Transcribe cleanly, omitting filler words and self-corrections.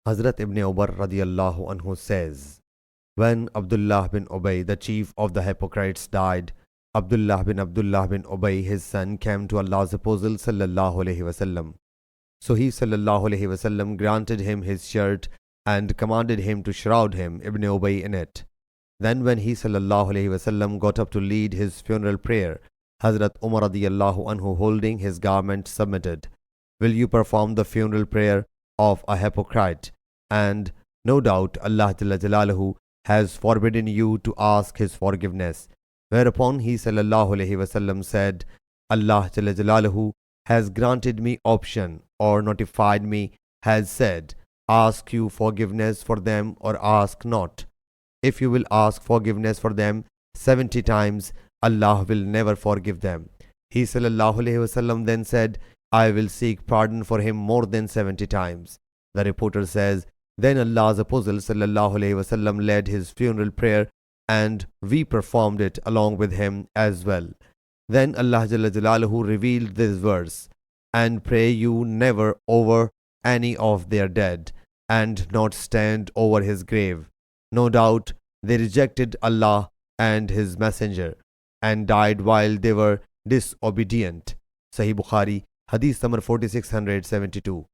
Hazrat ibn Umar radiallahu anhu says, when Abdullah bin Ubay, the chief of the hypocrites, died, Abdullah bin Ubay, his son, came to Allah's apostle sallallahu alaihi wasallam. So he sallallahu alaihi wasallam granted him his shirt and commanded him to shroud him, Ibn Ubay, in it. Then when he sallallahu alaihi wasallam got up to lead his funeral prayer, Hazrat Umar radiallahu anhu, holding his garment, submitted, will you perform the funeral prayer of a hypocrite? And no doubt Allah Jalla Jalaluhu has forbidden you to ask his forgiveness. Whereupon he sallallahu alaihi wasallam said, Allah Jalla Jalaluhu has granted me option, or notified me, has said, ask you forgiveness for them or ask not. If you will ask forgiveness for them 70 times, Allah will never forgive them. He sallallahu alaihi wasallam then said, I will seek pardon for him more than 70 times. The reporter says, then Allah's apostle sallallahu alaihi wasallam led his funeral prayer and we performed it along with him as well. Then Allah Jalla Jalaluhu revealed this verse, and pray you never over any of their dead, and not stand over his grave. No doubt they rejected Allah and his messenger, and died while they were disobedient. Sahih Bukhari, Hadith number 4672.